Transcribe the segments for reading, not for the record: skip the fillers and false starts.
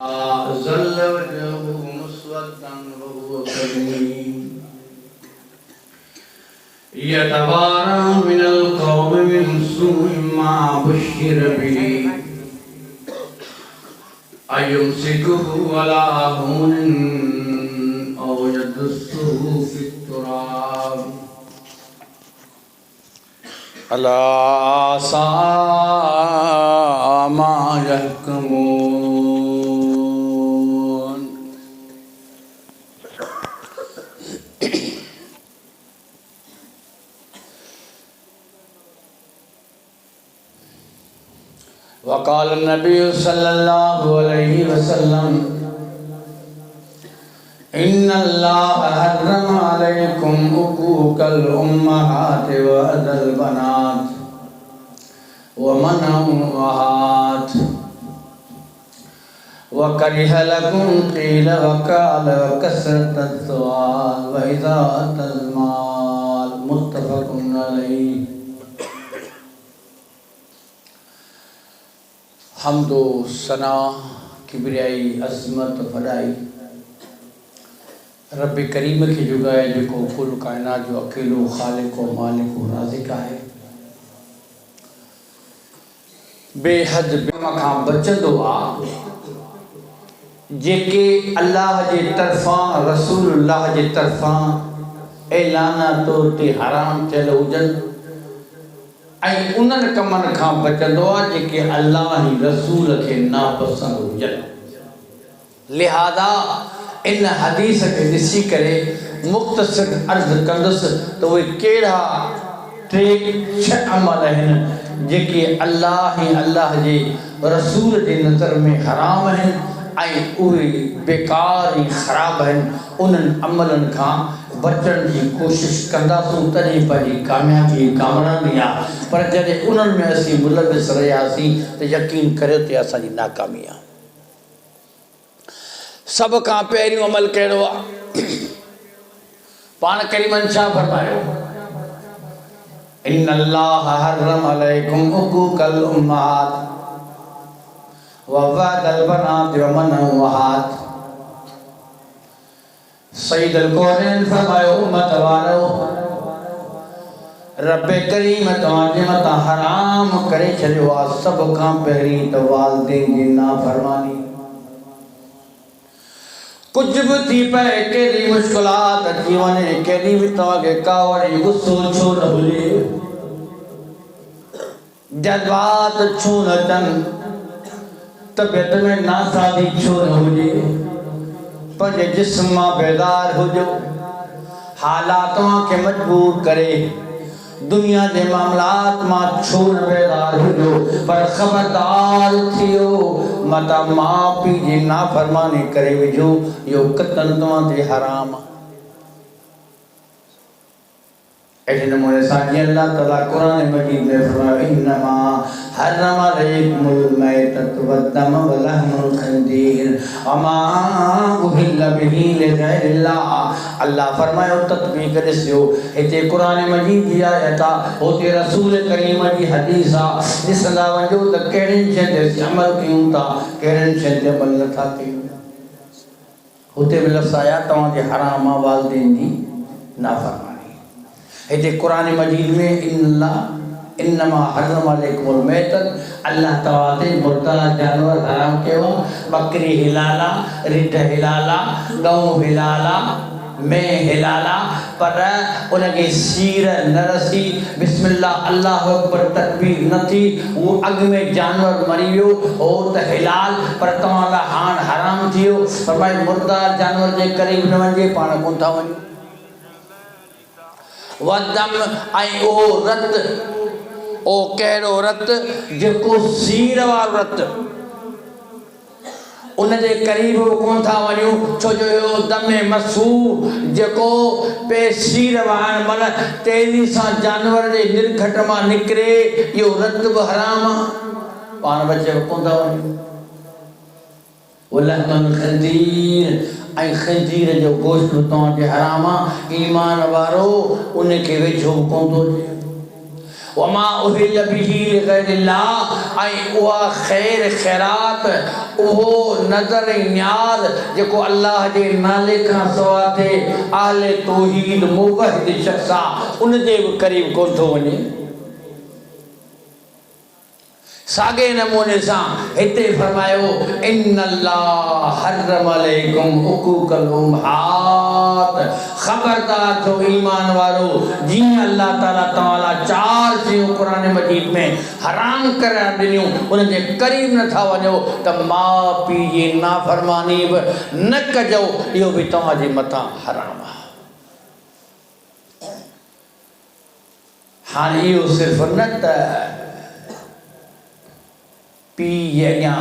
ज़ल्ल वजहुहु मुस्वद्दन वहुव कज़ीम यतवारा मिनल क़ौमि मिन सूइ मा बुश्शिर बिही अयुमसिकुहु अला हुनिन औ यदुस्सुहु फित्तुराब अला साअ मा यहकुमून। वक़ाल नबी सल्लल्लाहु अलैहि वसल्लम इन्नल्लाह हर्रम अलैकुम उकूकल उम्महाति व अदल बनात व मनअहात व करिह लकुम क़ील व क़ाल व कसरतस सवाल व इज़ाअतल माल मुत्तफ़क़ुन अलैहि। हमदो सना किबरियाई अज़मत फदाई रब करीम के जुगाए जेको कुल कायनात जो अकेलो ख़ालिक़ व मालिक व राज़िक़ आहे। बेहद बेमखां बचंदो आहे जेके अल्लाह जे तरफ़ां रसूलुल्लाह जे तरफ़ां ऐलाना तौर ते हराम थियल हुजनि ऐं उन्हनि कमनि खां बचंदो आहे जेके अल्लाह जी रसूल खे नापसंद हुजनि। लिहाज़ा इन हदीस खे ॾिसी करे मुख़्तसर अर्ज़ कंदुसि त उहे कहिड़ा टे छह अमल आहिनि जेके अल्लाह जे रसूल जे नज़र में हराम आहिनि ऐं उहे बेकार ऐं ख़राब आहिनि। उन्हनि अमलनि खां बचण जी कोशिश कंदासूं तॾहिं पंहिंजी कामयाबी कामयाबी आहे। पर जॾहिं उन्हनि में असीं मुलविस रहियासीं त यकीन करियो त असांजी नाकामी आहे। सभ खां पहिरियों अमल कहिड़ो आहे? पाण करीमन छा फरमायो? इन्नल्लाह हर्रम अलैकुम उकूकल उम्महात व वअदल बनात व मनअहात। सईदुल कौनैन फरमायो उम्मत वारो रब करीम तव्हांजे मथां हराम करे छॾियो आहे सभ खां पहिरीं त वालिदैन जी नाफ़रमानी। कुझु बि थी पए, केॾी मुश्किलात अची वञे, केॾी बि तव्हांखे कावड़ी गुस्सो छो न हुजे, जज़्बात छो न अचनि, तबियत में नासाज़ी छो न हुजे, पंहिंजे जिस्म मां बेदार हुजो। हालात तव्हांखे मजबूर करे दुनिया जे मामलात मां छो न बेदार हुजो, पर ख़बरदार थियो मता माउ पीउ जी नाफ़रमानी करे विझो, इहो क़तल तव्हां ते हराम आहे। अहिड़े नमूने सां जीअं अल्लाह ताला क़ुरान मजीद में फरमायो इन्नमा हर्रम अलैकुमुल मैतत वद्दम व लहमुल खंजीर वमा उहिल्ल बिही लिग़ैरिल्लाह। अल्लाह फरमायो तत्बीक ॾिसियो, हिते क़ुरान मजीद जी आयत आहे, हुते रसूल करीम जी हदीस आहे। ॾिसंदा वञो त कहिड़ियुनि शयुनि ते असीं अमल कयूं था, कहिड़ियुनि शयुनि ते अमल नथा कयूं। हुते बि लफ़्ज़ आया तव्हांजे हराम आहे वालिदैन जी नाफ़रमानी। हिते क़ुरान मजीद में इन्नमा हर्रम अलैकुमुल मैतत अल्लाह तआला ते मुर्दा जानवर हराम कयो। बकरी हिलाला, रिढ हिलाला, गऊ हिलाला, मैं हिलाला, पर उनखे सीर न रसी, बिस्मिल्लाह अल्लाह अकबर तकबीर न थी, वो अॻ में जानवर मरी वियो हो त हिलाल, पर तव्हां लाइ हाणे हराम थी वियो। पर भाई मुर्दा जानवर जे क़रीब न वञे, पाण कोन था वञूं। वदम ऐं उहो रत, ओ कहिड़ो रत? जेको सीर वारो रत, उनजे क़रीब कोन था वञूं, छो जो इहो दमे मसूह जेको पे सीर वाहण मन तेज़ी सां जानवर जे निर्घट मां निकिरे, इहो रत बि हराम आहे, पाण बचे कोन था वञूं। वलहमुल खंजीर ऐं खंजीर जो गोश्त तव्हांखे हराम आहे। ईमान वारो उनखे वेझो कोन थो थिए। वमा उहिल बिही लिग़ैरिल्लाह, ऐं उहा ख़ैर ख़ैरात उहो नज़र न्याज़ जेको अल्लाह जे नाले खां सवा थे आले तौहीद मुवहिद शख्स आहे उन जे बि क़रीब कोन थो वञे। सागे नमूने सां हिते फरमायो इन्नल्लाह हर्रम अलैकुम हुकूकल उम्महात, खबरदार थो ईमान वारो जीअं अल्लाह ताला तवाला चार शयूं क़ुरान मजीद में हराम करे ॾिनियूं उन जे क़रीब नथा वञो त माउ पीउ जी नाफ़रमानी बि न कजो, इहो बि तव्हांजे मथां हराम आहे। हाणे इहो सिर्फ़ु न त पीउ जे अॻियां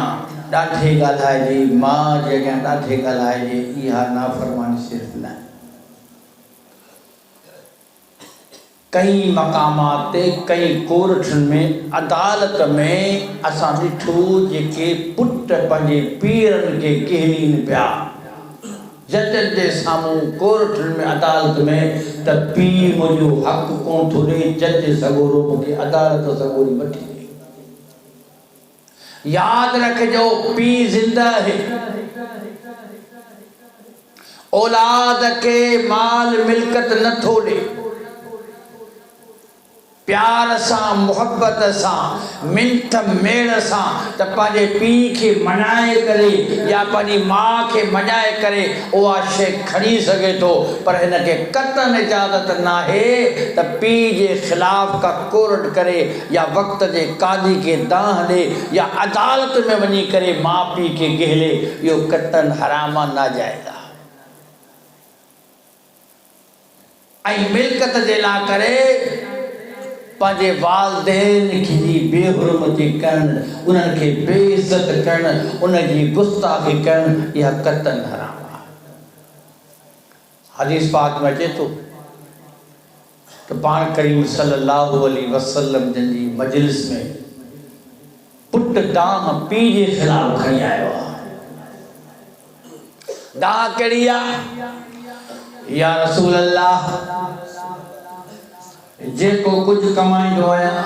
ॾाढे ॻाल्हाइजे, माउ जे अॻियां ॾाढे ॻाल्हाइजे, इहा नाफ़रमानी सिर्फ़ु न। कई मक़ामात ते कई कोर्टनि में अदालत में असां ॾिठो जेके पुट पंहिंजे पीरनि खे कहलीनि पिया जजनि जे साम्हूं कोर्टनि में अदालत में त पीउ मुंहिंजो हक़ कोन थो ॾे, जज सॻोरो मूंखे अदालत सॻोरी वठी ॾे। याद रखजो पीउ ज़िंदा है, औलाद के माल मिल्कत नथो ॾे, प्यार सां मुहब्बत सां मिंथ मेड़ सां त पंहिंजे पीउ खे मनाए करे या पंहिंजी माउ खे मनाए करे उहा शइ खणी सघे थो, पर हिनखे क़तन इजाज़त नाहे त पीउ जे ख़िलाफ़ का कोर्ट करे या वक़्त जे कादी खे दाह ॾे या अदालत में वञी करे माउ पीउ खे कहले, इहो क़तन हराम नाजाइज़ आहे। ऐं मिल्कत जे लाइ करे पंहिंजे वालदेन जी बेहुरमती करणु, उन्हनि खे बेइज़त करणु, उनजी गुस्ताखी करणु, इहा क़तन हराम आहे। हदीस पाक में अचे थो त पाण करीम सल्लल्लाहु अलैहि वसल्लम जी मजलिस में पुट दाह पीउ जे ख़िलाफ़ खणी आयो आहे। दाह कहिड़ी आहे? या रसूल अल्लाह, जेको कुझु कमाईंदो आहियां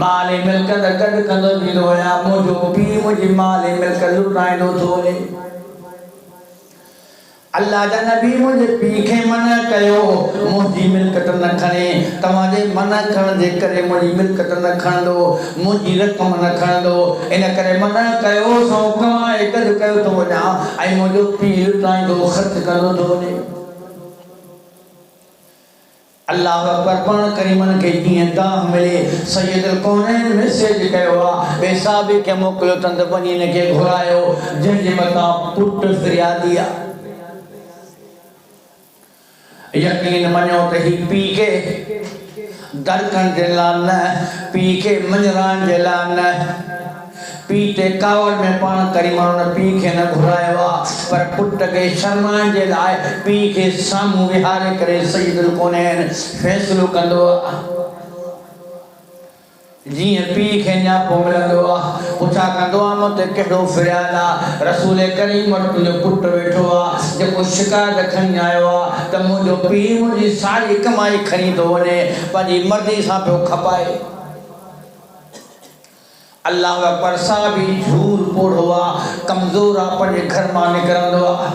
माल मिल्कत गॾु कंदो वेंदो आहियां, मुंहिंजो पीउ मुंहिंजी माल मिल्कत लुटाईंदो थो वञे। अल्लाह जा नबी मुंहिंजे पीउ खे मना कयो मुंहिंजी मिल्कत न खणे, तव्हांजे मना करण जे करे मुंहिंजी मिल्कत न खणंदो, मुंहिंजी रक़म न खणंदो, इन करे मना कयो सो कमाए गॾु कयो थो वञा ऐं मुंहिंजो पीउ लुटाईंदो ख़र्च कंदो थो वञे। अल्लाह अकबर पाण करीमन खे जीअं दाह मिले सैयदुल कौनैन मैसेज कयो आहे, ॿिए साहिब खे मोकिलियो अथनि त वञी हिन खे घुरायो जंहिंजे मथां पुट फिरियादी आहे। यकीन मञो त ही पीउ खे दरकण जे लाइ न, पीउ खे मंझराइण जे लाइ न, पीउ ते कावड़ में पाण करीमन हुन पीउ खे न घुरायो आहे, पर पुट खे शर्माइण जे लाइ पीउ खे साम्हूं विहारे करे सैयदुल कौनैन फ़ैसिलो कंदो आहे। जीअं पीउ खे न्यापो मिलंदो आहे, पुछा कंदो आहे मूं ते कहिड़ो फ़िर्याद आहे? रसूल करीम वटि तुंहिंजो पुटु वेठो आहे जेको शिकायत खणी आयो आहे त मुंहिंजो पीउ मुंहिंजी सारी कमाई खणी थो वञे, पंहिंजी मर्ज़ी सां पियो खपाए। अल्लाह अकबर सां बि झूर पोड़ो आहे, कमज़ोर आहे, पंहिंजे घर मां निकिरंदो आहे,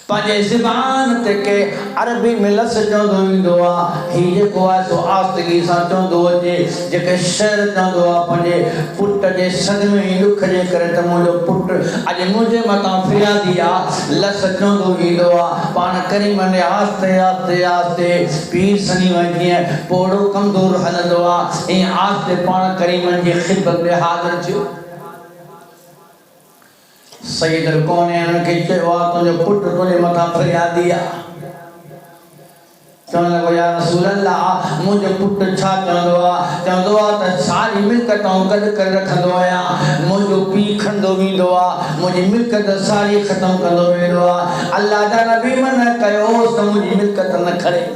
पंहिंजे ज़बान ते के अरबी में लफ़्ज़ चवंदो वेंदो आहे, हीउ जेको आहे सो आस्तगी सां चवंदो अचे, जेके शहर चवंदो आहे पंहिंजे पुट जे सदमे ऐं ॾुख जे करे त मुंहिंजो पुटु अॼु मुंहिंजे मथां फिरियादी आहे, लफ़्ज़ चवंदो वेंदो आहे। पाण करीमन आस्ते आस्ते आस्ते पीउ सनी वञे पोड़ो कमज़ोर हलंदो आहे, ऐं आस्ते पाण करीमन जी ख़िदमत में हाज़िर थियो। सैयदुल कौनैन खे चयो आहे तुंहिंजो पुटु तुंहिंजे मथां फिरियादी आहे। चवण लॻो या रसूल अल्लाह, मुंहिंजो पुटु छा चवंदो आहे? चवंदो आहे त सारी मिल्कत गॾु करे रखंदो आहियां, मुंहिंजो पीउ खणंदो वेंदो आहे, मुंहिंजी मिल्कत सारी ख़तमु कंदो वेंदो आहे। अल्लाह जा नबी मना कयो त मुंहिंजी मिल्कत न खणे।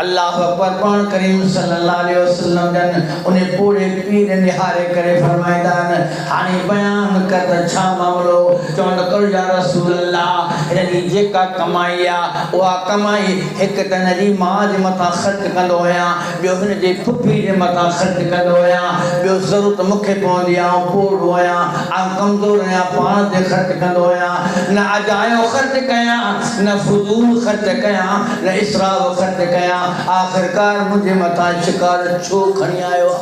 अल्लाह अकबर पान करीम सल्लल्लाहु अलैहि वसल्लम जन उन्हें पूरे पीर निहारे करे फरमाइदान हानी बयान कर त छा मामलो चवण कर या रसूल अल्लाह इनकी जेका कमाईया वा कमाई एक तन जी मां जे मथा खर्च कंदो होया बियो हिन जे फुफी जे मथा खर्च कंदो होया बियो जरूरत मुखे पवंदी आ पूर होया आ कमजोर या पान जे खर्च कंदो होया न अजायो खर्च कया न फजूल खर्च कया न इसराफ खर्च कया आखिरकार मुझे मथा शिकार छो खणी आयो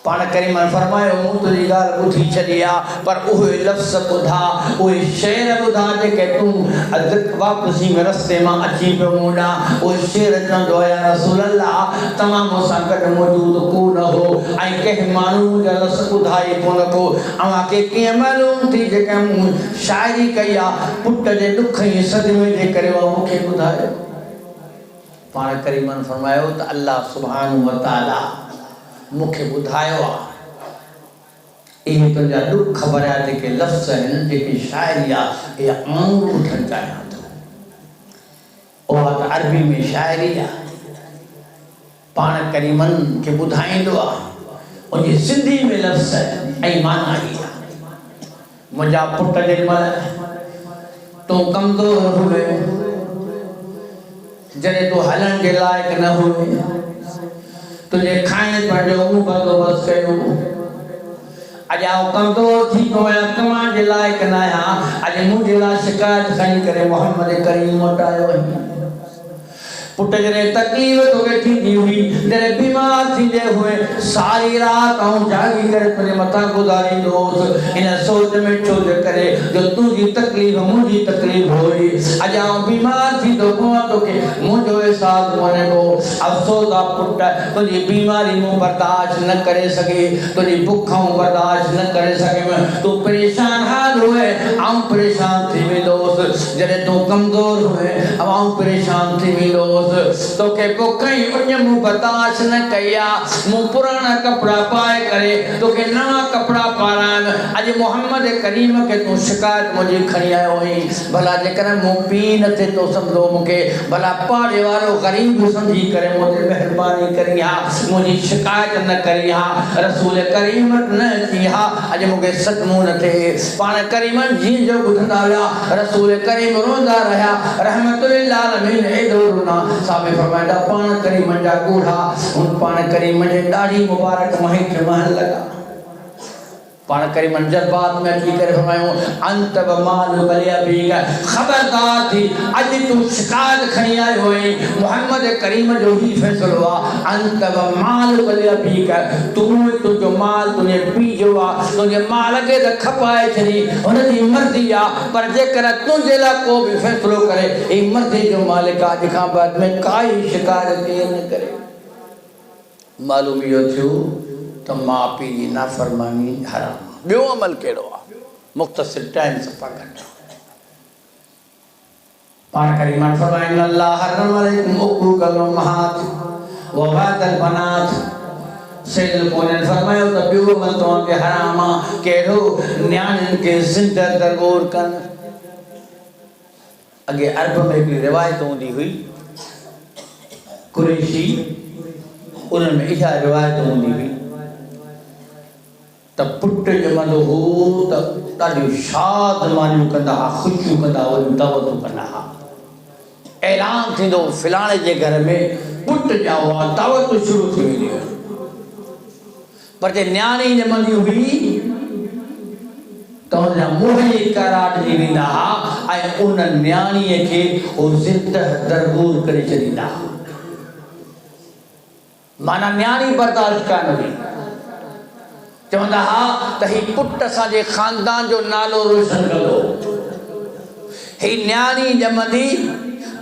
पान करीम फरमायो मूं तुझी गाल बुधी छडिया पर उहे लफ्ज़ बुधा उहे शेर बुधा जेके तू वापसी में रस्ते में अची पे मुंडा उहे शेर चंदो या रसूल अल्लाह तमाम सां गॾु मौजूद को न हो ऐं कंहिं माण्हू जा लफ्ज़ बुधाई कोन को अवां के कीअं मालूम थी जेके मूं शायरी कई आहे पुट जे दुख ऐं सदमे जे करे मूंखे ॿुधायो पान करीमन फरमायो त अल्लाह सुब्हानहु व तआला मुखे ॿुधायो आहे इहे तुंहिंजा दुख भरिया जेके लफ़्ज़ आहिनि जेकी शाइरी आहे इहा आऊं ॿुधणु चाहियां थो उहा त अरबी में शाइरी आहे पान करीमन खे ॿुधाईंदो आहे उनजी सिंधी में लफ़्ज़ ऐं माना ई आहे मुंहिंजा पुट जेमहिल तूं कमज़ोर हुए जॾहिं तूं हलण जे लाइक़ न हुए तुझे खाइण पीअण जो मूं बंदोबस्त कयो अॼु आउं कमज़ोर थी पियो आहियां कमाइण जे लाइक़ न आहियां अॼु मुंहिंजे लाइ शिकायत खणी करे मोहम्मद करीम वटि आयो आहीं पुट जॾहिं तकलीफ़ तोखे थींदी हुई जॾहिं बीमार थींदे हुए सारी राति आउं जागी करे तुंहिंजे मथां गुज़ारींदो हुउसि इन सोच में छो जे करे जो तुंहिंजी तकलीफ़ मुंहिंजी तकलीफ़ हुई अॼु आउं बीमार थींदो पोइ तोखे मुंहिंजो अहसासु वञे थो अफ़सोस आहे पुट तुंहिंजी बीमारी मूं बर्दाश्त न करे सघे तुंहिंजी बुख आउं बर्दाश्त न करे सघियुमि तूं परेशान हाल हुए आउं परेशान थी वेंदो हुउसि जॾहिं तूं कमज़ोर हुए आउं परेशान थी वेंदो हुउसि तोखे बुख ऐं उञ मूं बर्दाश्त न कई आहे मूं पुराणा कपिड़ा पाए करे तोखे नवां कपिड़ा पारायमि अॼु मोहम्मद करीम खे तूं शिकायत मुंहिंजी खणी आयो हुई भला जेकर मूं पीउ न थिए थो सम्झो मूंखे भला पाड़े वारो ग़रीब सम्झी करे मुंहिंजी महिरबानी करी आहे मुंहिंजी शिकायत न करी आहे रसूल करीम न थी आहे अॼु मूंखे सदमो न थिए पाण करीमन जीअं जो ॿुधंदा हुआ रसूल करीम रोंदा रहिया रहमतुलिल आलमीन एॾो रुना साहब फरमाया पान करीमन जा ॻोढ़ा उन पान करीमन जे ॾाढी मुबारक महक महल लॻा पान करीमन जज्बात में अची करे फरमायो अंत व माल बलिया बीग खबरदार थी अॼु तूं शिकायत खणी आयो हुई मोहम्मद करीम जो ही फ़ैसिलो आहे अंत व माल बलिया बीग तूं तुंहिंजो माल तुंहिंजे पीउ जो आहे तुंहिंजे माल खे त खपाए छॾी हुनजी मर्ज़ी आहे पर जेकर तुंहिंजे लाइ को बि फ़ैसिलो करे ही मर्ज़ी जो मालिक आहे अॼु खां बाद में काई शिकायत न करे मालूम इहो थियो तो माँ पीउ जी नाफरमानी हराम ॿियो अमल कहिड़ो आहे मुख़्तसिर टाइम सफ़ा घटि पाण करीमन फरमाइनि अल्लाह हरम अलैकुम उक़ूक़ल उम्महात व वादल बनात सैयदुल कौनैन फरमायो त ॿियो अमल तव्हांखे हराम आहे कहिड़ो न्याणियुनि खे ज़िंदा दरगोर कनि अॻे अरब में हिकिड़ी रिवायत हूंदी हुई कुरैशी उन्हनि में इहा रिवायत हूंदी हुई त पुट ॼमंदो हो त ॾाढियूं शादमानियूं कंदा हुआ ख़ुशियूं कंदा हुआ दावतूं कंदा हुआ ऐलान थींदो फलाणे जे घर में पुट ॼाओ आहे दावतूं शुरू थी वेंदियूं पर जे न्याणी ॼमंदी हुई त हुनजा मुंहुं करार ॾिनी वेंदा हुआ ऐं उन न्याणीअ खे उहो ज़िंदा दरगोर करे छॾींदा हुआ माना न्याणी बर्दाश्त कान हुई चवंदा हा त ही पुट असांजे ख़ानदान जो नालो रोशन कंदो ही न्याणी ॼमंदी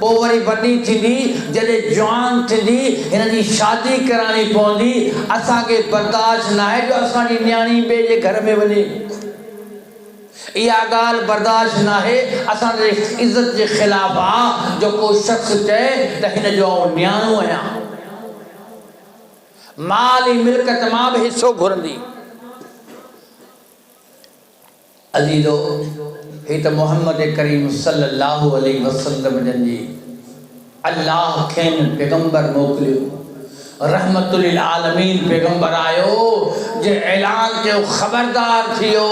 पोइ वरी वॾी थींदी जॾहिं जवान थींदी हिन जी शादी कराइणी पवंदी असांखे बर्दाश्त न आहे जो असांजी न्याणी ॿिए जे घर में वञे इहा ॻाल्हि बर्दाश्त न आहे असांजे इज़त जे ख़िलाफ़ आहे जो को शख़्स चए त हिन जो न्याणो आहियां माल ई मिल्कत मां बि हिसो घुरंदी अज़ीज़ो ही तो मोहम्मद करीम सल्लल्लाहु अलैहि वसल्लम जी अल्लाह खेन पैगंबर मोकिलियो रहमतुल लिल आलमीन पैगंबर आयो जे ऐलान कयो खबरदार थियो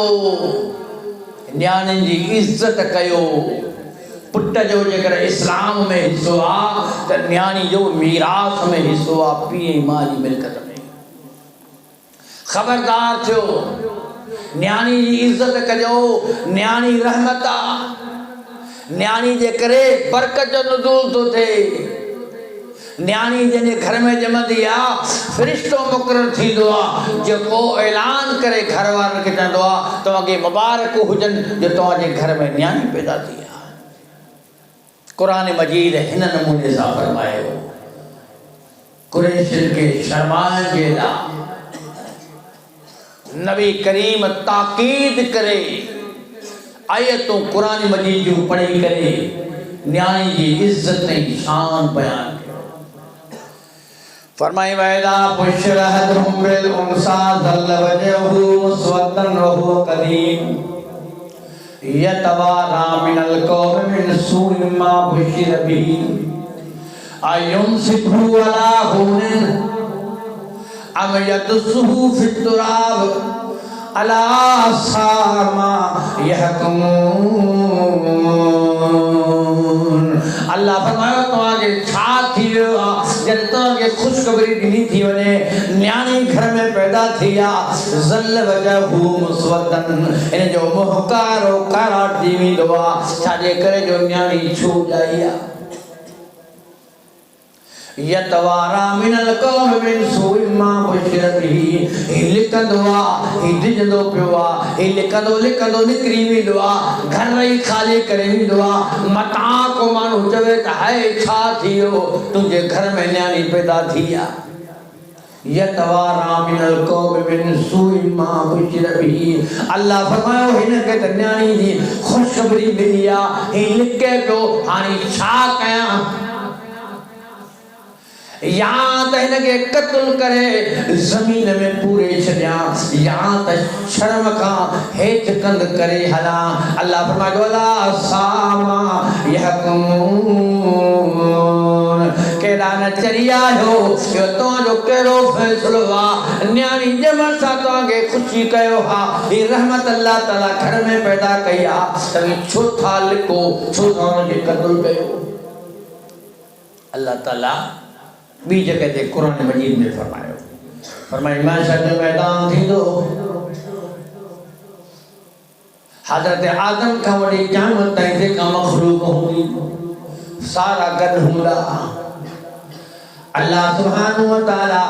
न्याणियुनि जी इज्जत कयो पुट जो जेकर इस्लाम में हिस्सो आ त न्याणी जो मीरास में हिस्सो आ पीउ मां जी मिल्कत में खबरदार थियो न्याणी जी इज्जत कजो न्याणी रहमत आ न्याणी जे करे बरकत जो नुज़ूल तो थे न्याणी जे घर में जमंदी आ फरिश्तो मुक़रर थींदो आ जेको ऐलान करे घर वारनि खे चवंदो आ तव्हांखे मुबारक हुजनि जो तव्हांजे घर में न्याणी पैदा थी आ कुरान मजीद हिन नमूने सां फरमायो कुरैशियुनि खे शर्माइण जे लाइ नबी करीम ताकीद करे आयतूं कुरान मजीद जूं पढ़ी करे न्याणी जी इज्जत ऐं शान बयान फरमाई वैदा पुशरहदहुम बिल उनसा ज़ल वजहु मुस्वद्दन व हुवा कदीम यतवारा मिनल कौम मिन सूइ मा बुशिर बिही अयुमसिकहु अला हुनिन अम यदसुहु फित तुराब अला सामा यहकुमून अल्लाह फरमायो तव्हांखे छा थी वियो आहे जॾहिं तव्हांखे ख़ुशख़बरी ॾिनी थी वञे न्याणी घर में पैदा थी आहे ज़ल वजहु मुस्वद्दन हिन जो मुंहुं कारो काराट थी वेंदो आहे छाजे करे जो न्याणी छू ॼाई आहे यतवारा मिनल कौम मिन सूइ मा बुशिर बिही ही लिकंदो आहे ही डिजंदो पियो आहे ही लिकंदो लिकंदो निकिरी वेंदो आहे घर ई ख़ाली करे वेंदो आहे मता को माण्हू चवे त हाय छा थी वियो तुंहिंजे घर में न्याणी पैदा थी आहे यतवारा मिनल कौम मिन सूइ मा बुशिर बिही अल्लाह फरमायो हिन खे त न्याणी जी ख़ुशख़बरी मिली आहे ही लिके पियो हाणे छा कयां या त हिनखे क़त्ल करे ज़मीन में पूरे छॾियां या त शर्म खां हेठि कंद करे हलां अल्लाह फरमायो अला सामा यहकुमून केॾा न चरी आहियो इहो तव्हांजो कहिड़ो फ़ैसिलो आहे न्याणी ॼमण सां तव्हांखे ख़ुशी कयो हा हीअ रहमत अल्लाह ताला घर में पैदा कई आहे त छो था लिको छो था हुनखे क़त्ल कयो अल्लाह ताला बी जगह ते कुरान मजीद में फरमायो फरमाई महशर जो मैदान थींदो हज़रत आदम खां वठी क़यामत ताईं जेका मख़लूक हूंदी सारा गॾु हूंदा अल्लाह सुब्हानहु व तआला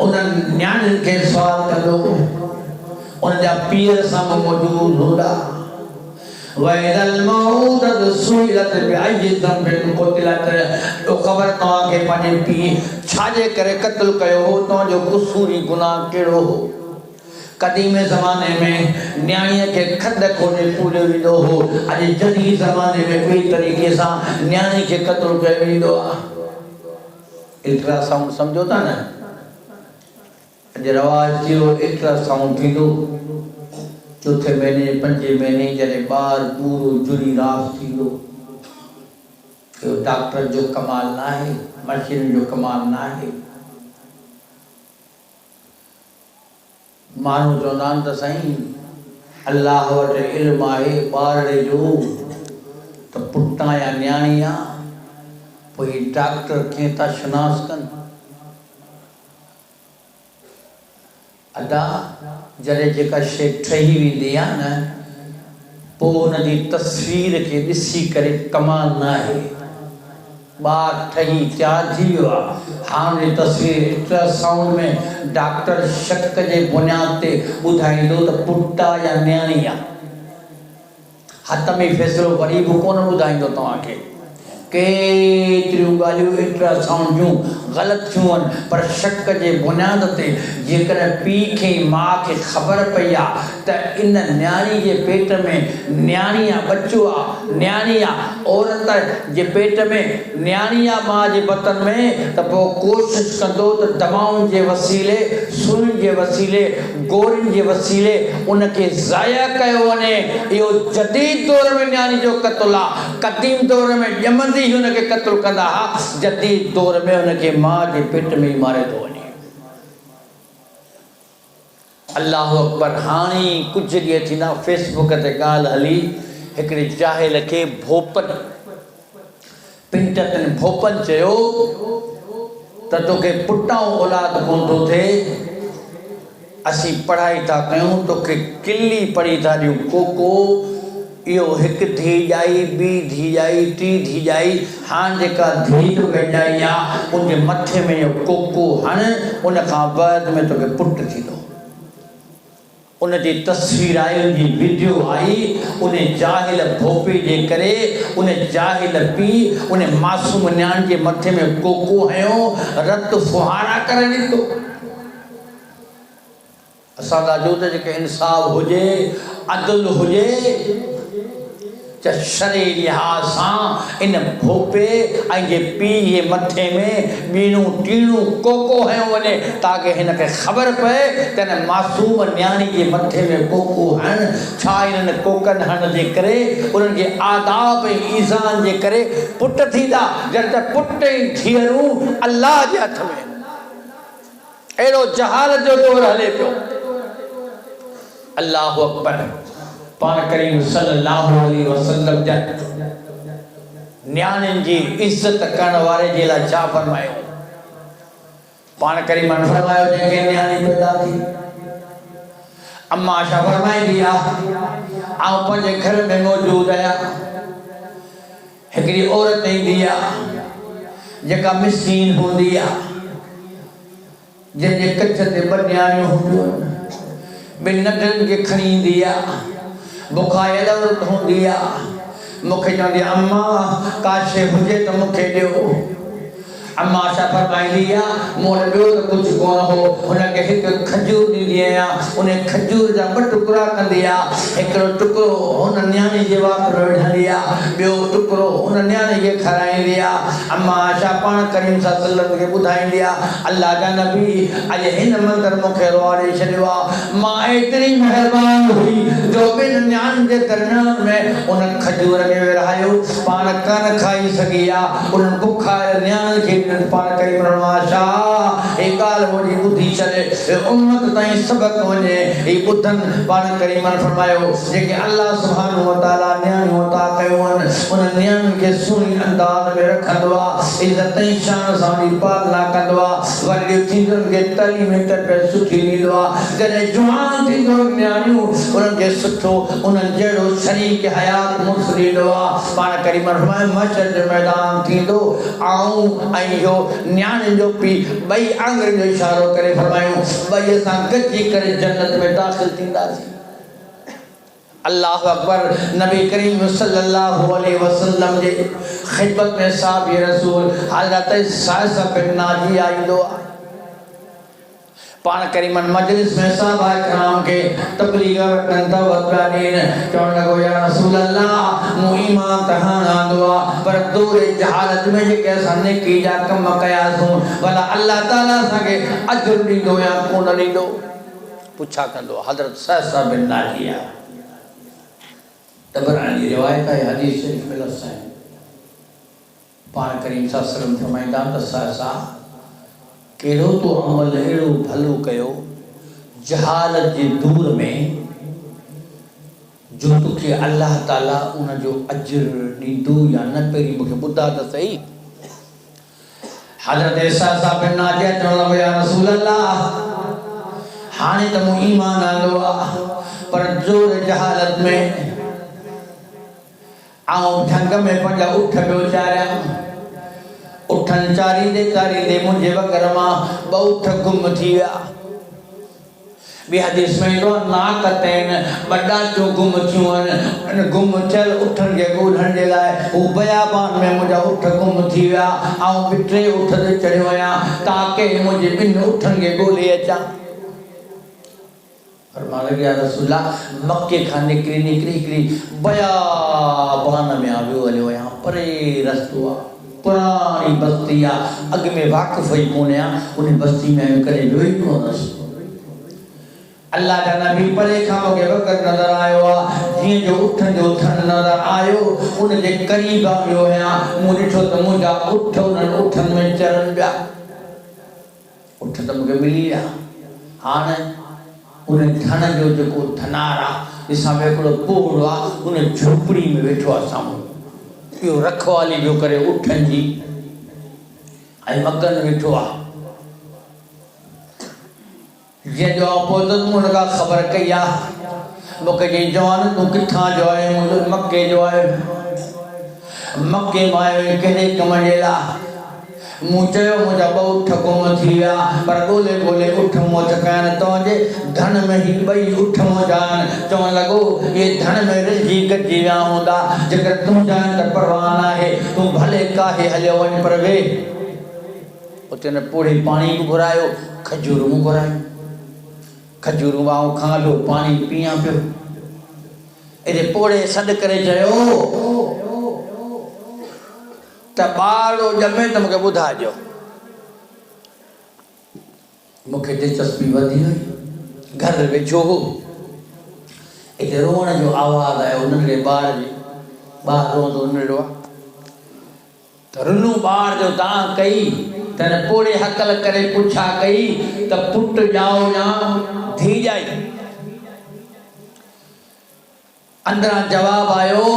उन्हनि न्याणियुनि खे सुवाल कंदो उन जा पीर साम्हूं मौजूद हूंदा वैदल मौदत सुइलत बिअय्यि ज़ंबिन क़ुतिलत तो ख़बर तव्हांखे पंहिंजे पीउ छाजे करे क़त्ल कयो हो तव्हांजो क़सूरी गुनाह कहिड़ो हो क़दीम ज़माने में न्याणीअ खे खद कोन्हे पूॼियो वेंदो हो अॼु जदीद ज़माने में ॿिए तरीक़े सां न्याणी खे क़त्ल कयो वेंदो आहे अल्ट्रासाउंड सम्झो था न अॼु रवाज थियो अल्ट्रासाउंड थींदो चौथे महीने पंजे महीने जॾहिं ॿार पूरो जुड़ी रास थींदो इहो डॉक्टर जो कमाल न आहे मशीन जो कमाल न आहे माण्हू चवंदा आहिनि त साईं अल्लाह वटि इल्मु आहे ॿारड़े जो त पुटां या न्याणी आहे पोइ डॉक्टर कीअं था शिनास कनि अदा जॾहिं जेका शइ ठही वेंदी आहे न पोइ हुनजी तस्वीर खे ॾिसी करे कमाल न आहे ॿार ठही तयारु थी वियो आहे हाणे तस्वीर अल्ट्रासाउंड में डॉक्टर शक जे बुनियाद ते ॿुधाईंदो त पुटु आहे या न्याणी आहे हथ में फ़ैसिलो वरी बि कोन ॿुधाईंदो तव्हांखे केतिरियूं ॻाल्हियूं अल्ट्रासाउंड जूं ग़लति थियूं आहिनि पर शक जे बुनियाद ते जेकॾहिं पीउ खे माउ खे ख़बर पई आहे त इन न्याणी जे पेट में न्याणी आहे बच्चो आहे न्याणी आहे औरत जे पेट में न्याणी आहे माउ जे बतन में त पोइ कोशिशि कंदो त दवाउनि जे वसीले सुईयुनि जे वसीले गोरियुनि जे वसीले उनखे ज़ाया कयो वञे इहो जदीद दौर में न्याणी जो क़त्ल आहे क़दीम दौर में ॼमंदी जी हुनखे क़त्ल कंदा जदीद दौर में हुनखे मां जे पेट में ही मारे थो वञे। अल्लाह अकबर। हाणे कुछ ॾींहं थींदा फेसबुक ते ॻाल्हि हली हिकिड़े जाहिल खे भोपन पिंटतन भोपन चयो त तोखे पुटां औलाद कोन थो थिए, असीं पढ़ाई था कयूं, तोखे किली पढ़ी था ॾियूं कोको, इहो हिकु धी ॼाई, ॿी धी ॼाई, टी धी ॼाई, हाणे जेका धी तोखे ॼाई आहे उनजे मथे में इहो कोको हण, उन खां बाद में तोखे पुटु थींदो। उन जी तस्वीर आई, उन जी वीडियो आई, उन जाहिल भोपे जे करे उन जाहिल पी उन मासूम न्याण जे मथे में कोको हयो, रत फुहारा करे ॾिठो। असां था जो त जेके इंसाफ़ हुजे, अदल हुजे, शरे लिहाज़ सां इन भोपे ऐं जे पीउ जे मथे में ॿीणूं टीणूं कोको हयो वञे ताकि हिनखे ख़बर पए त हिन मासूम न्याणी जे मथे में कोको हणु छा इन्हनि कोकनि हणण जे करे उन्हनि जे आदाब ऐं ईज़ान जे करे पुट थींदा, जॾहिं त पुट ऐं धीअरूं अल्लाह जे हथ में। अहिड़ो जहालत जो दौर हले पियो। अल्लाह अकबर। पाण करीम सल्लल्लाहु अलैहि वसल्लम जा न्याणियुनि जी इज़त करण वारे जे लाइ छा फरमायो? पाण करीम फरमायो जंहिंखे न्याणी पैदा थी, अम्मा छा फरमाईंदी आहे, आउं पंहिंजे घर में मौजूद आहियां, हिकिड़ी औरत ईंदी आहे जेका मिस्कीन हूंदी आहे, जंहिंजे कच्छ ते ॿ न्याणियूं हूंदियूं आहिनि, ॿिनि नंढनि खे खणी ईंदी आहे, बुखायल औरत हूंदी आहे, मूंखे चवंदी आहे अम्मा का शइ हुजे त मूंखे ॾियो। अम्मा छा फरमाईंदी आहे, मूं वटि ॿियो त कुझु कोन हो, हुनखे हिकु खजूर ॾींदी आहियां, उन खजूर जा ॿ टुकड़ा कंदी आहे, हिकिड़ो टुकड़ो हुन न्याणी जे वात में विझंदी आहे, ॿियो टुकड़ो हुन न्याणी खे खाराईंदी आहे। अम्मा छा पाण करीम सल्लल्लाहु खे ॿुधाईंदी आहे, अल्लाह जा नबी अॼु हिन मंदरु मूंखे रोआरे छॾियो आहे, मां एतिरी महिरबानी हुई जो ॿिनि न्याणियुनि जे दरमियान में उन खजूर खे विरहायो, पाण कान खाई सघी आहे, उन्हनि बुखायल न्याणियुनि खे पाण करीम माशा ए ॻाल्हि मुंहिंजी ॿुधी छॾे, उम्मत ताईं सबक़ वञे। ही ॿुधनि पाण करीम फरमायो जेके अल्लाह सुब्हानहु व तआला न्याणियूं अता कयूं आहिनि, उन न्याणियुनि खे सुहिणे अंदाज़ में रखंदो आहे, इज़त ऐं शान सां उनजी पालना कंदो आहे, वॾियूं थींदुनि खे तइलीम तरबियत सुठी ॾींदो आहे। जॾहिं जुवान थींदो न्याणियूं उन्हनि खे सुठो उन्हनि जहिड़ो शरीक हयात मुड़ुस ॾींदो आहे। पाण करीम फरमायो मशर जो मैदान थींदो, आऊं ऐं इहो न्याणियुनि जो पीउ ॿई आङुरियुनि जो इशारो करे फरमायूं ॿई असां गॾिजी करे जन्नत में दाख़िल थींदासीं। अल्लाह अकबर। नबी करीम सल्लल्लाहु अलैहि वसल्लम जे ख़िदमत में साहिब रसूल हज़रत साइसा बिन नाजी आईंदो आहे। पाण करीमन मजलिस में साहबा कराम के तबलीग वठन था वतरानीन चवण लॻो या रसूल अल्लाह मूं ईमान तहां आंदो आहे पर दूर जहालत में जेके असां नेकी जा कम कयासीं भला अल्लाह ताला असांखे अजर ॾींदो या कोन ॾींदो? पुछा कंदो हज़रत साइसा बिन नाजी आहे। तबरानी रिवायत है, हदीस शरीफ में लफ्ज़ है। पाण करीम सल्लल्लाहु अलैहि वसल्लम फरमाईंदा त साइसा कहिड़ो तो अमल अहिड़ो भलो कयो जहालत जे दूर में जो तोखे अल्लाह ताला उन जो अजर ॾींदो या न? पहिरीं मूंखे ॿुधा त सही। हज़रत साइसा बिन नाजी चवण लॻो या रसूल अल्लाह हाणे त मूं ईमान आंदो आहे पर जोर जहालत में आऊं ढंग में पंहिंजा उठ पियो चारिया, उठनि चारींदे चारींदे मुंहिंजे वगर मां ॿ उठ गुम थी विया। ॿी हदीस में ईंदो आहे नाक़तैन ॿ ॾाचूं गुम थियूं आहिनि। गुम थियल उठनि खे ॻोल्हण जे लाइ हू बयाबान में मुंहिंजा उठ गुम थी विया। आऊं बि टे उठ ते चढ़ियो आहियां ताकी मुंहिंजे ॿिनि उठनि खे ॻोल्हे अचां। फरमाया या रसूल मक्के खां निकिरी हिकिड़ी बयाबान में वियो हलियो आहियां, परे रस्तो आहे, पुरानी बस्ती आहे, अॻ में वाक़िफ़ ई कोन आहियां, उन बस्ती में कॾहिं वियो ई कोन हुअसि। अल्लाह जा नबी परे खां मूंखे वक़्तु नज़र आयो आहे जीअं जो उठनि जो थन नज़र आयो उन जे क़रीब वियो आहियां मूं ॾिठो त मुंहिंजा उठ उन्हनि उठनि में चरनि पिया उठ त मूंखे मिली विया हाणे उन धन जो जेको धनार आहे ॾिसां पियो हिकिड़ो पोड़ आहे उन झोपड़ी में वेठो आहे साम्हूं इहो रखवाली पियो करे उठनि जी ऐं मगन वेठो आहे जीअं जो पोइ त मूं हुन खां ख़बर कई आहे मूंखे चई जवान तूं किथां जो आहे मुंहिंजो मके जो आहे मके मां आयो कहिड़े कम जे लाइ मूं चयो मुंहिंजा ॿ उठ गुम थी विया पर ॻोल्हे ॻोल्हे उठ मूं वटि कान तव्हांजे धन में ई ॿई उठ मुंहिंजा आहिनि चवणु लॻो इहे धन में रिझी गॾिजी विया हूंदा जेकर तुंहिंजा आहिनि त परवाह न आहे तूं भले काहे हलियो वञ पर वेह उते न पोड़े पाणी बि घुरायो खजूरूं घुरायूं खजूरूं वाऊं खां लो पाणी पीआं पियो एॾे पोड़े सॾु करे चयो त ॿारु ॼमे त मूंखे ॿुधाइजो मूंखे दिलचस्पी वधी वई घर वेठो हो हिते रोअण जो आवाज़ आयो नंढड़े ॿार जी ॿारु रोअंदो नंढड़ो आहे त रुनू ॿार जो दां कई त हिन पोड़े हकल करे पुछा कई त पुटु ॼाओ या धी ॼाई अंदरां जवाब आयो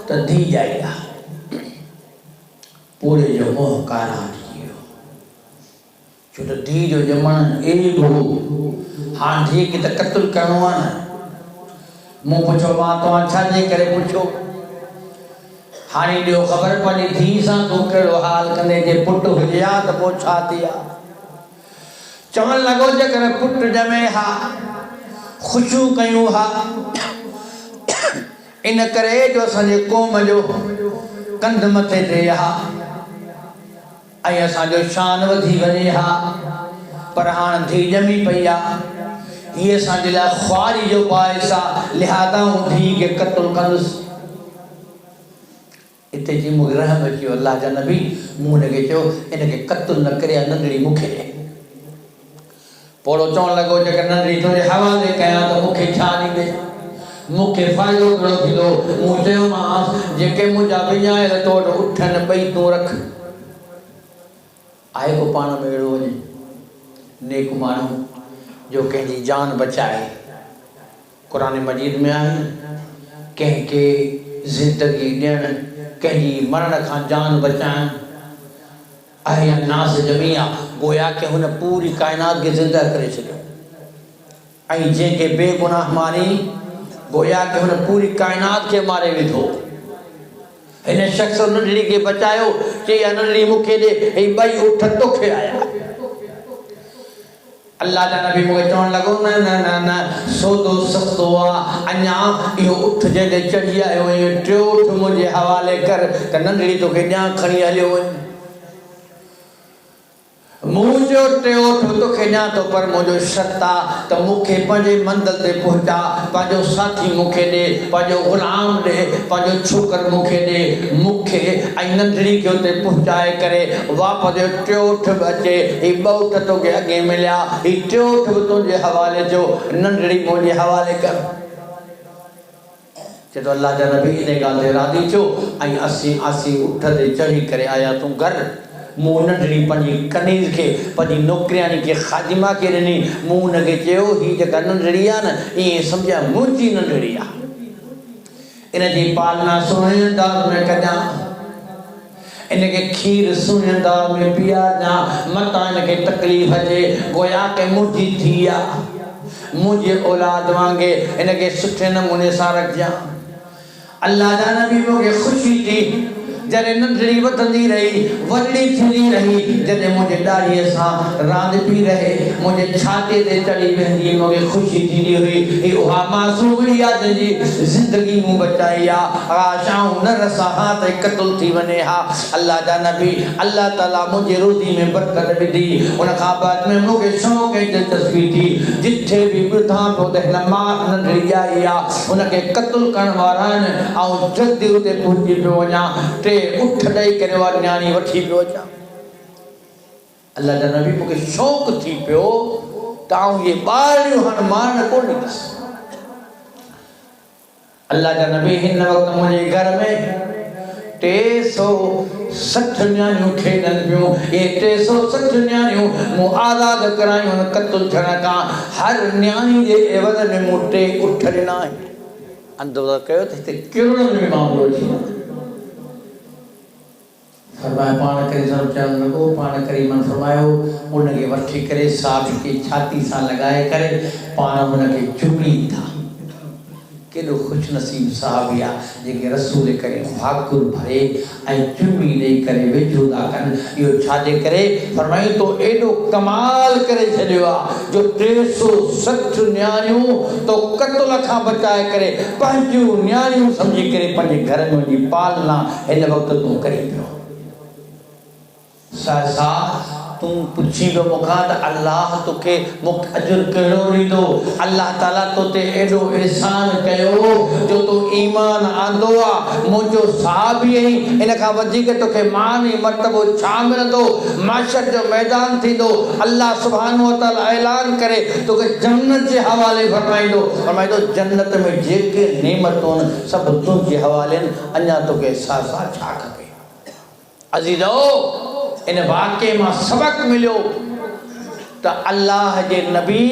त धी ॼाई आहे पोड़े जो मोह कारा थी वियो छो त धी जो ॼमण एॾो हो हाणे धीअ खे त क़तल करिणो आहे न मूं पुछो मां तव्हां छाजे करे पुछो हाणे ॾियो ख़बर पंहिंजी धीउ सां तूं कहिड़ो हाल कंदे जे पुटु हुजे हा त पोइ छा थी आहे चवणु लॻो जेकर पुटु ॼमे हा ख़ुशियूं कयूं हा इन करे जो असांजे क़ौम जो कंध मथे ते हा ऐं असांजो शान वधी वञे हा पर हाणे धीउ ॼमी पई आहे हीअ असांजे लाइ ख़्वारी जो बाइस आहे लिहाज़ा हूं धीउ खे क़तल कंदुसि हिते जी मूंखे रहम अची वियो अलाह जा नबी मूं हुनखे चयो हिनखे क़तल न करे नंढड़ी मूंखे ॾे पोड़ो चवणु लॻो जेकर नंढड़ी तुंहिंजे हवाले कयां त मूंखे छा ॾींदे मूंखे फ़ाइदो कहिड़ो थींदो मूं चयोमांसि जेके मुंहिंजा विञायल तो वटि उठनि ॿई तूं रख आहे को पाण में अहिड़ो वञे नेक माण्हू जो कंहिंजी जान बचाए क़ुर मजीद में आहे कंहिंखे ज़िंदगी ॾियणु कंहिंजी मरण खां जान बचाइणु आहे या नास ॼमी आहे गोया के हुन पूरी काइनात खे ज़िंदा करे छॾियो ऐं जंहिंखे बेगुनाह मारी गोया के हुन पूरी काइनात खे मारे विधो हिन शख़्स नंढड़ी खे बचायो चई नंढड़ी मूंखे ॾे ही ॿई उठ तोखे आया अल्लाह जा नबी मूंखे चवणु लॻो न न न न सौदो सस्तो आहे अञा इहो उठ जॾहिं चढ़ी आयो इहो टियों उठ मुंहिंजे हवाले कर त नंढड़ी तोखे ॾियां खणी हलियो वञ मुंहिंजो टियों उठ तोखे ॾियां थो पर मुंहिंजो शर्त आहे त मूंखे पंहिंजे मंज़िल ते पहुचा पंहिंजो साथी मूंखे ॾे पंहिंजो ग़ुलाम ॾे पंहिंजो छोकर मूंखे ॾे मूंखे ऐं नंढड़ी खे उते पहुचाए करे वापसि टियों उठ बि अचे ही ॿ उठ तोखे अॻे मिलिया ही टियों उठ बि तुंहिंजे हवाले जो नंढड़ी मुंहिंजे हवाले कर चए थो अल्लाह जा नबी इन ॻाल्हि ते राज़ी थियो ऐं असीं उठ ते चढ़ी करे आया तूं घर मूं नंढड़ी पंहिंजी कनीज़ खे पंहिंजी नौकिरियाणी खे ख़ादिमा खे ॾिनी मूं हुनखे चयो हीअ जेका नंढड़ी आहे न ईअं सम्झा मुंहिंजी नंढड़ी आहे इनजी पालना सुहिणे अंदाज़ में कजां इनखे खीर सुहिणे अंदाज़ में पीआरियां मतां इनखे तकलीफ़ अचे गोया के मुंहिंजी थी आहे मुंहिंजे औलाद वांगुरु इनखे सुठे नमूने सां रखजां अल्लाह जा नबी मूंखे ख़ुशी थी जॾहिं नंढड़ी वधंदी रही वॾड़ी थींदी रही जॾहिं मुंहिंजे ॾाड़ीअ सां रांदि पई रहे मुंहिंजे छाते ते चढ़ी वेंदी मूंखे ख़ुशी थींदी हुई ही उहा मासूमी आहे जंहिंजी ज़िंदगी मूं बचाई आहे आशाऊं न रसां हा त क़तल थी वञे हा अल्लाह जा नबी अल्लाह ताला मुंहिंजे रोज़ी में बरकत विधी उन खां बाद में मूंखे शौक़ु ऐं दिलचस्पी थी जिथे बि ॿुधां पियो त हिन मां नंढड़ी आई आहे हुनखे क़तल करण वारा आहिनि ऐं जल्दी उते पहुची पियो वञा टे उठ ॾेई करे उहा न्याणी वठी पियो अचां अल्लाह जा नबी मूंखे शौक़ु थी पियो त आउं इहे ॿारियूं हाणे मारण कोन ॾींदुसि अल्लाह जा नबी हिन वक्त मुझे घर में 360 न्याणियूं खेॾनि पियूं। ये 360 न्याणियूं मूं आज़ाद करायूं क़त्ल थियण खां। हर न्याणी जे एवज़ में मूं 3 उठ ॾिना आहिनि। अंदोज़ा कयो त हिते किरणनि में मामलो अची वञे। फरमाया पाण करे सब चवण लॻो। पाण करीमन फरमायो उनखे वठी करे साहब खे छाती सां लॻाए करे पाण उनखे चुमी था। केॾो ख़ुशनसीब साहबी आहे जेके रसूल करीम भाकुर भरे ऐं चुमी ॾेई करे वेझो था कनि। इहो छाजे करे? फरमायूं तो एॾो कमाल करे छॾियो आहे जो 360 न्याणियूं तो क़त्ल खां बचाए करे पंहिंजूं न्याणियूं सम्झी करे पंहिंजे घर में वञी पालना हिन वक़्त तूं करे पियो। सहसा तू पुछींदो मूंखां त अल्लाह तोखे मुक्त अजुर कहिड़ो ॾींदो? अल्लाह ताला तो ते एॾो एहसान कयो जो तू ईमान आंदो आहे। मुंहिंजो साहबी आई इन खां वधीक तोखे मान ऐं मर्तबो छा मिलंदो? माशर जो मैदान थींदो। अल्लाह सुब्हानो व तआला ऐलान करे तोखे जन्नत जे हवाले फरमाईंदो। फरमाईंदो जन्नत में जेके नेमतूं आहिनि सभु तुंहिंजे हवाले आहिनि। अञा तोखे सासा छा खपे? अज़ीज़ो इन वाक़े मां सबक मिलियो त अल्लाह जे नबी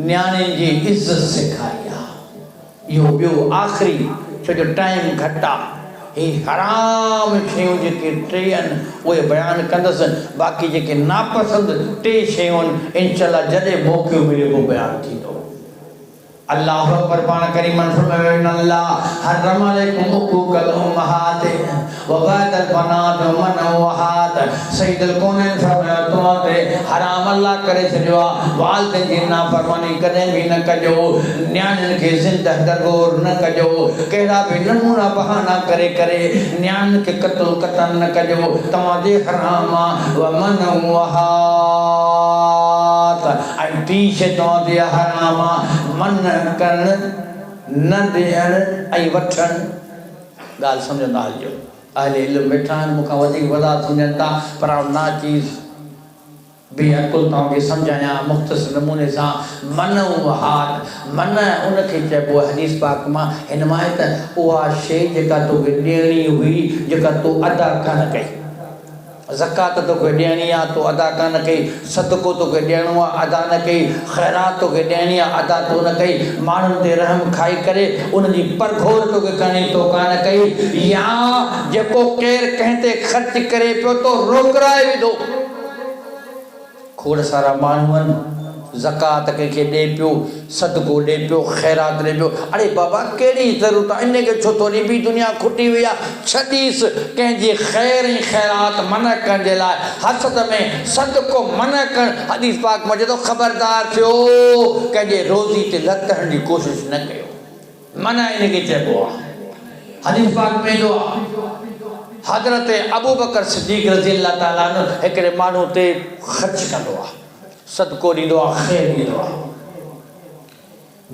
न्याणियुनि जी इज़त सेखारी आहे। इहो ॿियो आख़िरी छो जो टाइम घटि आहे। ही हराम शयूं जेके 3 आहिनि उहे बयानु कंदसि। बाक़ी जेके नापसंद 3 शयूं आहिनि इंशाअल्लाह जॾहिं मौक़ो मिले पोइ बयानु थींदो। अल्लाह अकबर पाण करीमन फरमायो अल्लाह हरम अलैकुम हुकूकल उम्महात व बादल बनात मन वहात। सैयदुल कौनैन फरमायो तो ते हराम अल्लाह करे छॾियो आहे। वालिदैन जी नाफ़रमानी कॾहिं बि न कजो। न्याणियुनि खे ज़िंदह दरगोर न कजो। कहिड़ा बि नमूना बहाना करे करे न्याणियुनि खे क़त्ल न कजो। तव्हां जे हराम व मन वहात ऐं टी शइ तव्हां जे हराम मन करण न ॾियण ऐं वठण। ॻाल्हि सम्झंदा हलिजो। अहले इल्म वेठा आहिनि मूंखां वधीक वज़ाहत सम्झनि था पर ना चीज़ बेअकुल तव्हांखे सम्झायां मुख़्तसर नमूने सां। मन हाथ मन उनखे चइबो आहे हदीस पाक मां हिन मां त उहा शइ जेका तोखे ॾियणी हुई जेका तूं अदा कान कई। ज़कात तोखे ॾियणी आहे तो अदा कान कई। सदको तोखे ॾियणो आहे अदा न कई। ख़ैरात तोखे ॾियणी आहे अदा तो न कई। माण्हुनि ते रहम खाई करे उनजी परखोर तोखे करणी तो कान कई। या जेको केरु कंहिं ते ख़र्च करे पियो तो रोकराए विधो। खोड़ सारा माण्हू आहिनि ज़कात कंहिंखे ॾे पियो सदको ॾे पियो ख़ैरात ॾे पियो। अरे बाबा कहिड़ी ज़रूरत आहे? इन खे छो थोरी बि दुनिया खुटी वई आहे। छॾीसि कंहिंजे ख़ैर ऐं ख़ैरात मन करण जे लाइ हसद में सदको मन करणु। हदीस पाक में चए ख़बरदार थियो कंहिंजे रोज़ी ते लत हणण जी कोशिशि न कयो। मन इनखे चइबो आहे। हदीस पाक में जो हज़रत अबू बकर सिद्दीक़ रज़ी अल्लाह ताला अन्हु हिकिड़े माण्हू ते ख़र्च कंदो आहे सदको ॾींदो आहे ख़ैर ॾींदो आहे।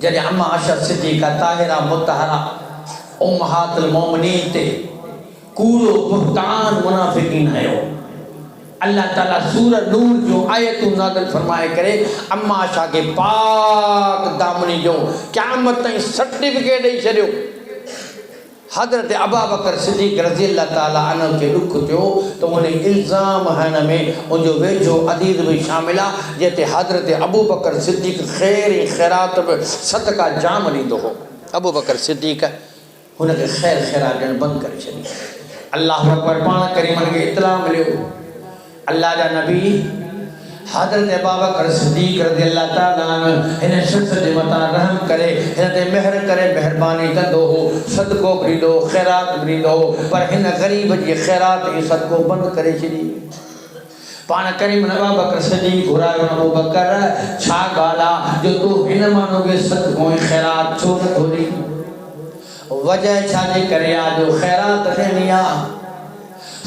जॾहिं अम्मा आयशा सिद्दीक़ा ताहिरा मुतहरा उम्महातुल मोमिनीन ते कूड़ो बुहतान मुनाफ़िकीन आयो। अल्लाह ताला सूरत नूर जो आयतूं नाज़िल फरमाए करे अम्मा आयशा खे पाक दामनी जो क़यामत ताईं सर्टिफिकेट ॾेई छॾियो। हज़रत अबू बकर सिद्दीक़ रज़ी अल्लाह ताला अन्हु खे ॾुख थियो त उन इल्ज़ाम हणण में उनजो वेझो अदीद भी शामिल आहे जिते हज़रत अबू बकर सिद्दीक़ ख़ैर ऐं ख़ैरात बि सदका जाम ॾींदो हो। अबू बकर सिद्दीक़ हुनखे ख़ैर ख़ैरात ॾियणु बंदि करे छॾी। अल्लाह अकबर पाण करीमन खे इतला मिलियो। अल्लाह जा नबी हज़रत अबू बकर सिद्दीक़ रज़ी अल्लाह ताला अन्हु हिन शख़्स जे मथां रहम करे हिन ते महर करे महिरबानी कंदो हो। सदको बि ॾींदो ख़ैरात बि ॾींदो पर हिन ग़रीब जी ख़ैरात ऐं सदको बंदि करे छॾी। पाण करीम अबू बकर सिद्दीक़ घुरायो अबू बकर छा ॻाल्हि आहे जो तूं हिन माण्हू खे सदको ऐं ख़ैरात छो नथो ॾी? वजह छाजे करे आहे जो ख़ैरात ॾियणी आहे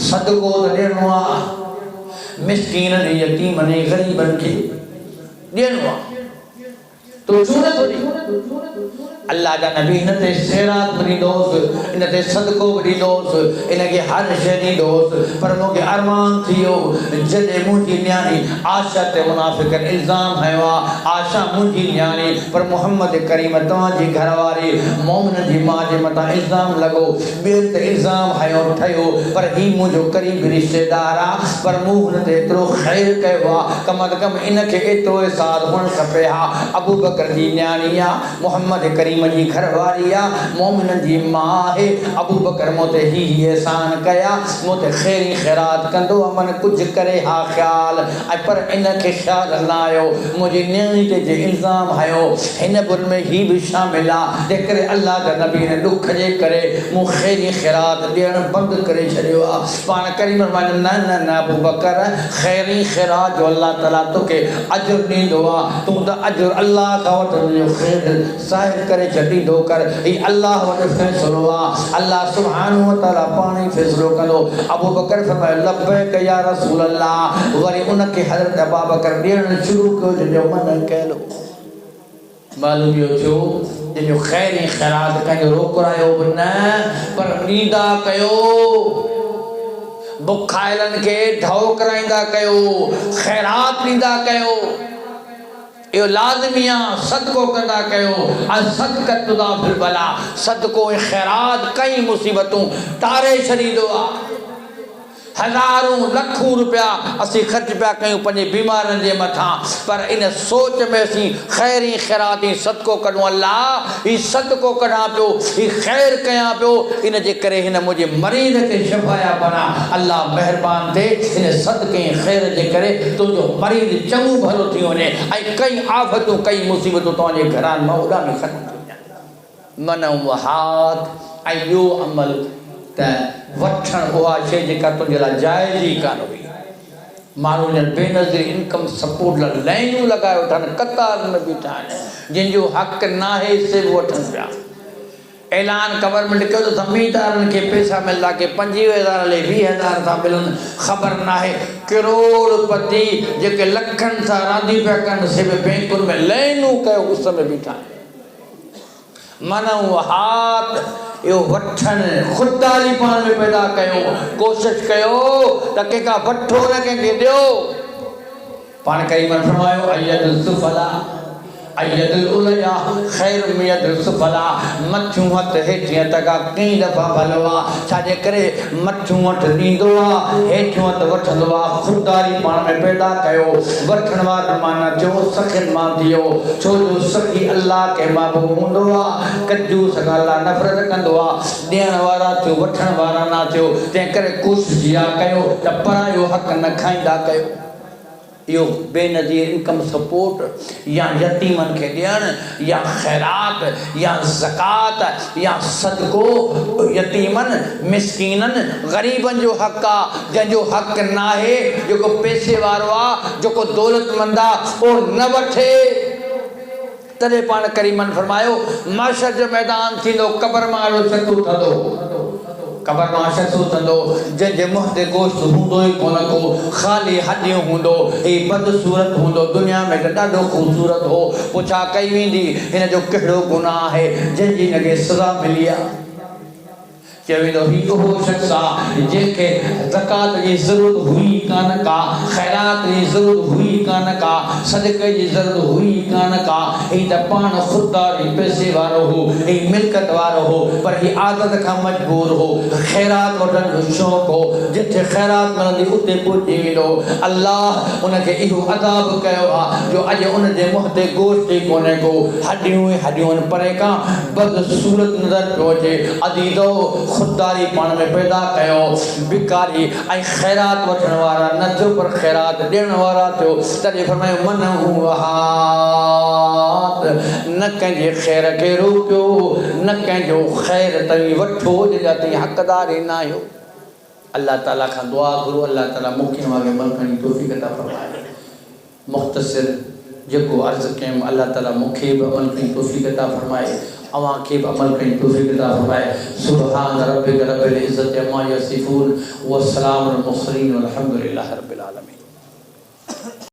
सदको त ॾियणो आहे मिस्कीन ने यतीम ने गरीबन के ॾियणो आहे। तो चूने थोड़ी अल्लाह जा नबी इन ते खैरात बड़ी दोस्त इन ते सदको बड़ी दोस्त इन के हर शरी दोस्त पर मोके अरमान थियो जदे मुजी न्याणी आशा ते मुनाफिक इल्जाम है वा आशा मुजी न्याणी पर मोहम्मद करीम तवा जी घरवारी मोमिन जी मां जे मता इल्जाम लगो बेर ते इल्जाम है और ठयो पर ही मुजो करीब रिश्तेदार आ पर मुंह ते एतरो खैर कयो कम अद कम इन के एतरो साल हुन खपे हा अबू बकर जी न्याणिया मोहम्मद करीम जी घरवारिया मोमिन जी मां है अबू बकर मोते ही एहसान कया मोते खैरी खैरात कंदो मन कुछ करे हा ख्याल पर इन के ख्याल ना आयो मुझे न्याणी ते जे इल्जाम आयो इन बुर में ही भी शामिल आ जेकर अल्लाह का नबी ने दुख जे करे मु खैरी खैरात देण बंद करे छड़ियो आ पान करीम मन न न न अबू बकर खैरी खैरात जो अल्लाह ताला तोके अजर दींदो आ तू द अजर अल्लाह का वट जो खैर साहिब करे जदी दो कर ई अल्लाह वट फैसलो आ अल्लाह सुब्हानहु व तआला पानी फैसलो करो अबू बकर फरमाया लब्बैक या रसूल अल्लाह वरी उनके हजरत अबू बकर देण शुरू कयो जो मन कहलो मालूम यो जो जो खैरी खैरात का जो रोक रहा बना पर नींदा कयो बुखाइलन के ढौ कराइंदा कयो खैरात नींदा कयो यो लाजमिया सदको कंदा कयो अल सदका तुदाफिल बला सदको खैरात कई मुसीबतों तारे शरीदो आ हजारों लखों रुपया असी खर्च पिया कयूं पंहिंजे बीमारनि जे मथां पर इन सोच में असी खैरी खैराती सदको करूं अल्लाह ही सदको कढां पियो ही खैर कयां पियो इन जे करे हिन मुझे मरीज के शफाया बना अल्लाह मेहरबान थे इन सदके खैर जे करे तुझो मरीज चङो भलो थी वञे ऐं कई आफ़तूं कई मुसीबतूं तव्हांजे घरां मां उॾामी ख़तम थी वञनि मन हाथ ऐं ॿियो अमल त वठण उहा शइ जेका तुंहिंजे लाइ जाइज़ ई कान हुई माण्हू ॼण बेनज़ीर इनकम सपोर्ट लाइ लाइनूं लॻाए वेठा आहिनि कतार में बीठा आहिनि जंहिंजो हक़ नाहे से बि वठनि पिया ऐलान गवर्नमेंट कयो त ज़मींदारनि खे पैसा मिलंदा के 25,000 ले 20,000 था मिलनि ख़बर नाहे करोड़पति जेके लखनि सां रांदी पिया कनि से बि बैंकुनि में लाइनूं कयो उस में बीठा आहिनि मन हाथ यो वठन खुददारी पान में पैदा कयो कोशिश कयो त केका वठो न के दियो पान कई मन फरमायो अयदुल सुफला अयदुल उलया खैर मियदुल सुफला मथू हथ हेठियां तका कई दफ़ा भलवा छाजे करे मथू हथ दींदो आ हेठियां हथ वठंदो आ खुददारी पान में पैदा कयो वठण वारो माना जो सखन मां दियो छो जो सखी अल्लाह के महबूब हूंदो आ कजू सगाला नफ़रत कंदो आ ॾियण वारा थियो वठण वारा ना थियो तंहिं करे कोशिश या कयो त परायो हक़ न खाईंदा कयो यो बेनज़ीर इनकम सपोर्ट या यतीमन के ॾियण या खैरात या ज़कात या सदको यतीमन मिस्कीनन गरीबन जो हक़ आ जंहिंजो हक़ नाहे जेको पैसे वारो आ जेको दौलतमंद आ ओ न वठे तॾहिं पाण करीमन फरमायो महशर जो मैदान थींदो क़बर मां अहिड़ो शख़्स उथंदो कबर मां शख़्स उथंदो जंहिंजे मुंहं ते गोश्त हूंदो ई कोन को ख़ाली हॾियूं हूंदो ही बदसूरत हूंदो दुनिया में त ॾाढो ख़ूबसूरत हो पुछा कई वेंदी हिन जो कहिड़ो गुनाह आहे जंहिंजी हिनखे सज़ा मिली आहे चवेंदो ही उहो शख़्स आहे जंहिंखे ज़कात जी ज़रूरत हुई कान का खैरात जी ज़रूरत हुई कान का सदक़े जी ज़रूरत हुई कान का ही त पाण ख़ुददारी पैसे वारो हो ही मिल्कत वारो हो पर ही आदत खां मजबूर हो खैरात वठण जो शौक़ु हो जिथे खैरात मिलंदी उते पहुची वेंदो अल्लाह उनखे इहो अदाब कयो आहे जो अॼु उनजे मुंहं ते गोश्त ई कोन्हे को हॾियूं ई हॾियूं आहिनि परे खां बदसूरत नज़र पियो अचे अदीदो खुददारी पान में पैदा कयो भिकारी ऐं खैरात वठण वारा न थियो पर खैरात ॾियण वारा थियो तॾहिं फरमायो मन हाथ न कंहिंजे ख़ैर खे रोकियो न कंहिंजो ख़ैर तव्हीं वठो जंहिंजा तव्हीं हक़दार ई न आहियो अल्लाह ताला खां दुआ करो अल्लाह ताला मूंखे वांगुरु अमल करण जी तौफ़ीक़ अता फ़रमाए मुख़्तसिर जेको अर्ज़ु कयमि अल्लाह ताला मूंखे बि अमल करण जी तौफ़ीक़ अता फ़रमाए अवां खे बि अमल करण जी तौफ़ीक़ अता फ़रमाए सुब्हान रब्बिक रब्बिल इज़्ज़ति अम्मा यसिफ़ून व सलामुन अल मुरसलीन वल्हम्दुलिल्लाहि रब्बिल आलमीन।